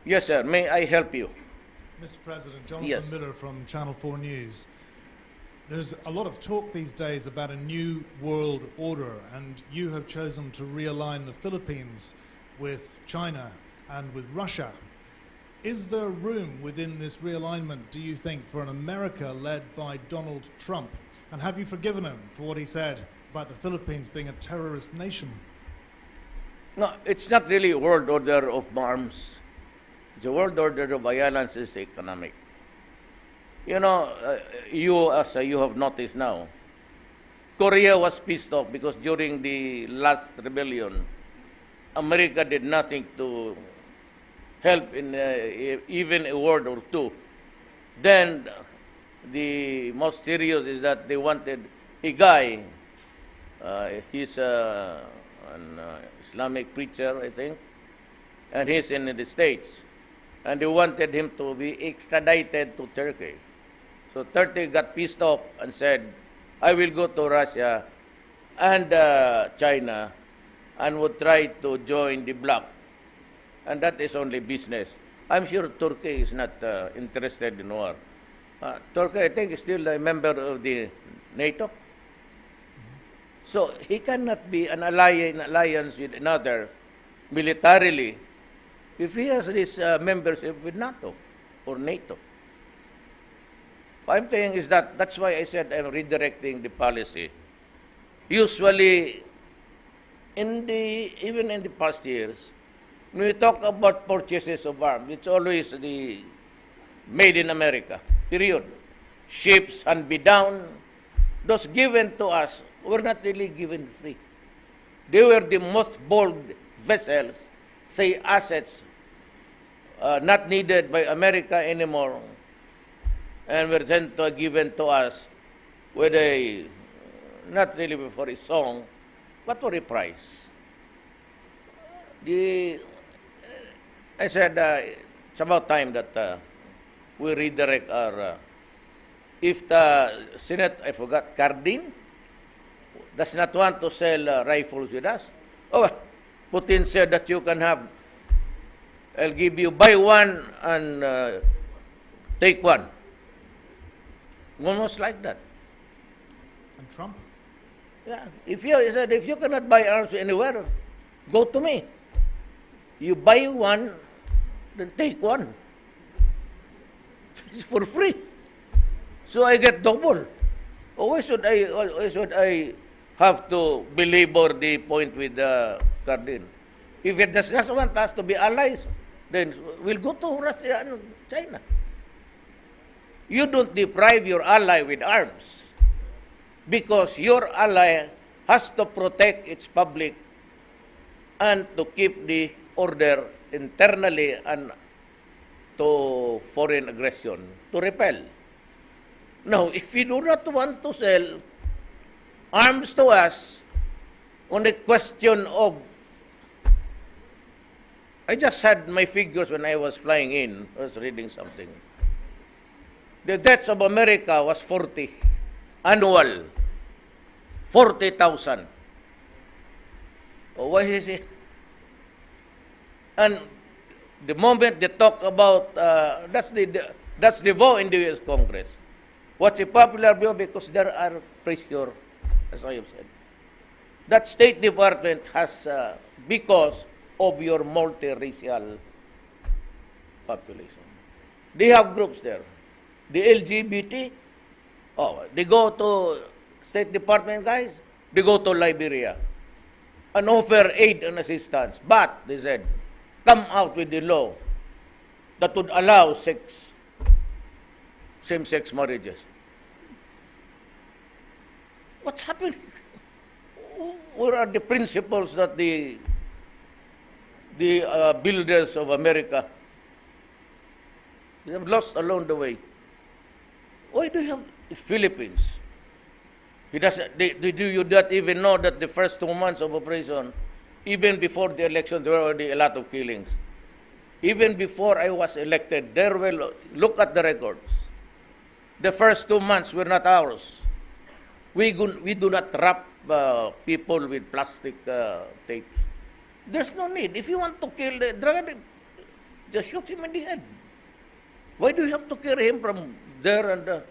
Yes, sir. May I help you? Mr. President, Jonathan Yes. Miller from Channel 4 News. There's a lot of talk these days about a new world order, and you have chosen to realign the Philippines with China and with Russia. Is there room within this realignment, do you think, for an America led by Donald Trump? And have you forgiven him for what he said about the Philippines being a terrorist nation? No, it's not really a world order of arms. The world order of violence is economic. You know, you have noticed now, Korea was pissed off because during the last rebellion, America did nothing to help in even a word or two. Then the most serious is that they wanted a guy, he's an Islamic preacher, I think, and he's in the States. And they wanted him to be extradited to Turkey. So Turkey got pissed off and said, I will go to Russia and China and would try to join the bloc. And that is only business. I'm sure Turkey is not interested in war. Turkey, I think, is still a member of the NATO. So he cannot be an alliance with another militarily if he has this membership with NATO or NATO. What I'm saying is that's why I said I'm redirecting the policy. Usually, even in the past years, when we talk about purchases of arms, it's always the made in America, period. Ships and be down, those given to us were not really given free. They were the most bold vessels, say assets, not needed by America anymore, and were then given to us with a, not really for a song, but for a price. I said it's about time that we redirect our, if the Senate, I forgot, Cardin, does not want to sell rifles with us. Oh, Putin said that you can have, I'll give you, buy one and take one. Almost like that. And Trump? Yeah. He said, if you cannot buy arms anywhere, go to me. You buy one, then take one. It's for free. So I get double. Oh, why should I have to belabor the point with Cardin? If it does not want us to be allies, then we'll go to Russia and China. You don't deprive your ally with arms because your ally has to protect its public and to keep the order internally and to foreign aggression, to repel. Now, if you do not want to sell arms to us on the question of, I just had my figures when I was flying in, I was reading something. The deaths of America was 40, annual, 40,000. Oh, what is it? And the moment they talk about, that's the vote in the U.S. Congress. What's a popular view? Because there are pressure, as I have said. That State Department has, because of your multiracial population. They have groups there. The LGBT, oh, they go to State Department guys, they go to Liberia and offer aid and assistance. But, they said, come out with the law that would allow same-sex marriages. What's happening? Where are the principles that the builders of America they have lost along the way? Why do you have the Philippines? Do you not even know that the first 2 months of operation, even before the election, there were already a lot of killings. Even before I was elected, there were, look at the records. The first 2 months were not ours. We do not wrap people with plastic tape. There's no need. If you want to kill the drug, just shoot him in the head. Why do you have to carry him from there? And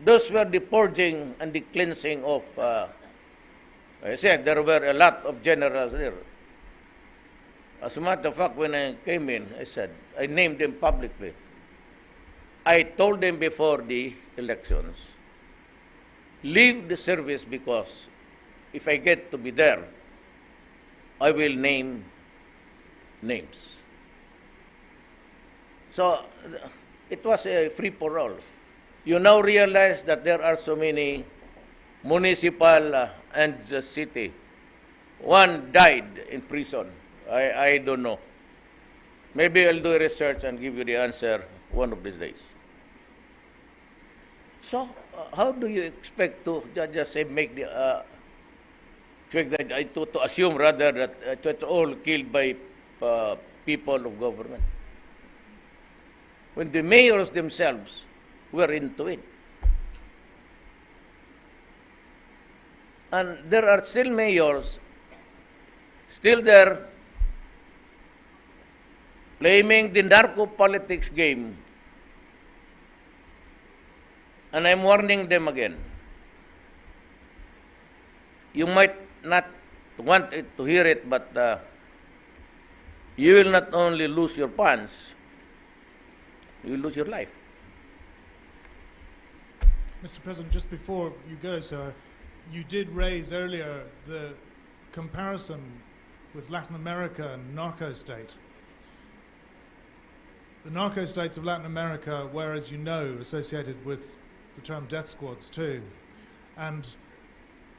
those were the purging and the cleansing of, I said, there were a lot of generals there. As a matter of fact, when I came in, I said, I named them publicly. I told them before the elections, leave the service because if I get to be there, I will name names. So it was a free-for-all. You now realize that there are so many municipal and the city. One died in prison. I don't know. Maybe I'll do research and give you the answer one of these days. So how do you expect to just say make the to assume rather that it's all killed by people of government, when the mayors themselves were into it? And there are still mayors still there playing the narco politics game. And I'm warning them again. You might not want it to hear it, but you will not only lose your pants, you will lose your life. Mr. President, just before you go, sir, you did raise earlier the comparison with Latin America and narco-state. The narco-states of Latin America were, as you know, associated with the term death squads too. And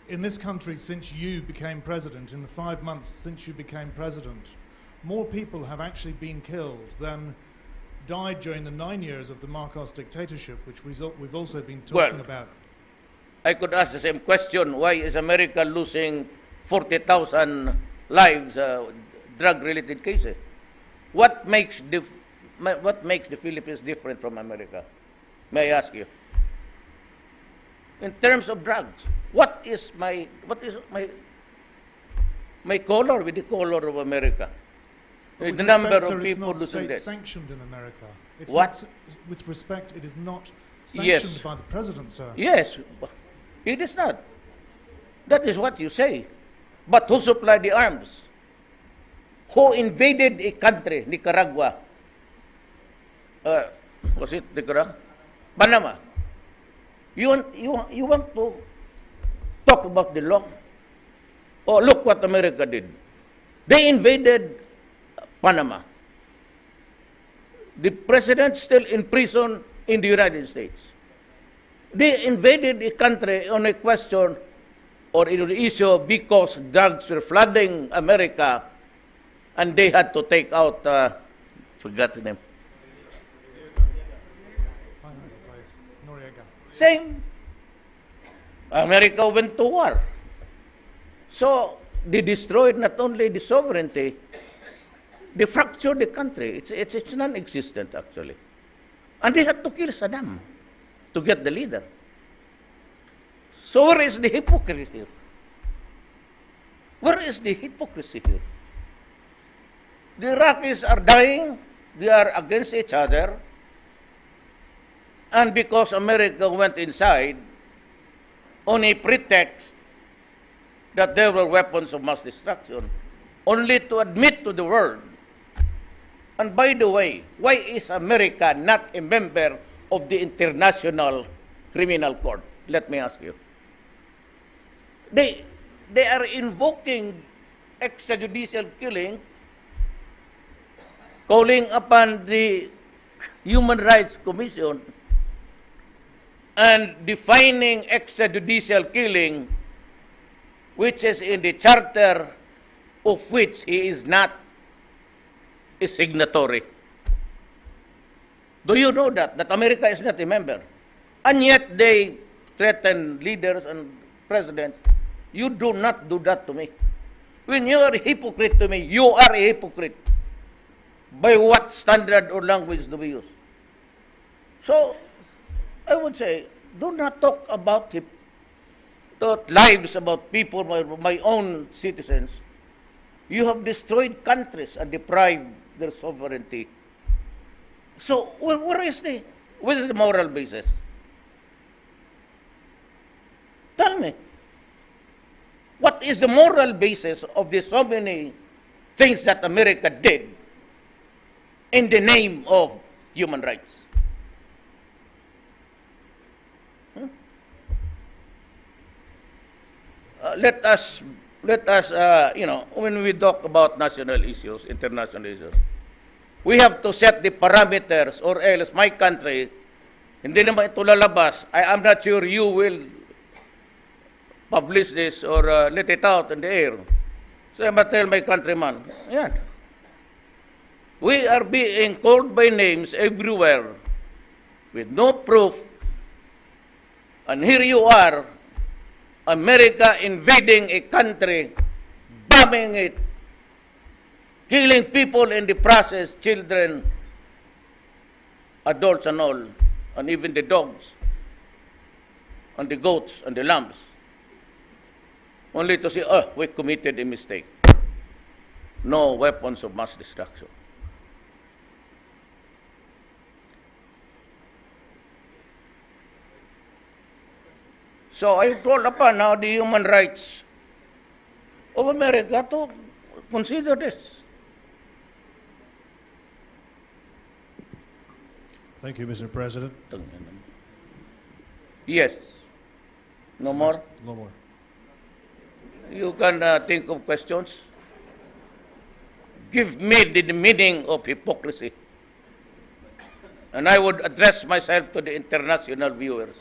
in this country, since you became president, in the 5 months since you became president, more people have actually been killed than died during the 9 years of the Marcos dictatorship, which we've also been talking about. I could ask the same question. Why is America losing 40,000 lives, drug-related cases? What makes the Philippines different from America? May I ask you? In terms of drugs, what is my color with the color of America? With the number respect, of sir, people it's not losing death. sanctioned in America. It's What? Not, with respect, it is not Yes. sanctioned by the president, sir. Yes, it is not. That is what you say. But who supplied the arms? Who invaded a country, Nicaragua? Was it Nicaragua? Panama. You want to talk about the law? Oh, look what America did. They invaded Panama. The president still in prison in the United States. They invaded the country on a question or an issue because drugs were flooding America, and they had to take out, forgot the name. Same. America went to war. So they destroyed not only the sovereignty, they fractured the country. It's non-existent actually. And they had to kill Saddam to get the leader. So where is the hypocrisy here? Where is the hypocrisy here? The Iraqis are dying, they are against each other, and because America went inside on a pretext that there were weapons of mass destruction, only to admit to the world. And by the way, why is America not a member of the International Criminal Court? Let me ask you. They are invoking extrajudicial killing, calling upon the Human Rights Commission, and defining extrajudicial killing, which is in the charter of which he is not a signatory. Do you know that America is not a member? And yet they threaten leaders and presidents. You do not do that to me. When you are a hypocrite to me, you are a hypocrite. By what standard or language do we use? So, I would say, do not talk about lives, about people, my own citizens. You have destroyed countries and deprived their sovereignty. So where is the moral basis? Tell me. What is the moral basis of the so many things that America did in the name of human rights? Let us, when we talk about national issues, international issues, we have to set the parameters, or else my country, hindi naman ito lalabas. I am not sure you will publish this or let it out in the air. So I must tell my countrymen, yeah, we are being called by names everywhere with no proof, and here you are, America invading a country, bombing it, killing people in the process, children, adults and all, and even the dogs, and the goats, and the lambs. Only to say, oh, we committed a mistake. No weapons of mass destruction. So I call upon now the human rights of America to consider this. Thank you, Mr. President. Yes. No more? No more. You can think of questions. Give me the meaning of hypocrisy. And I would address myself to the international viewers.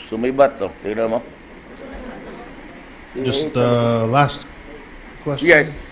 Sumibat to. Tignan mo. Just last question. Yes.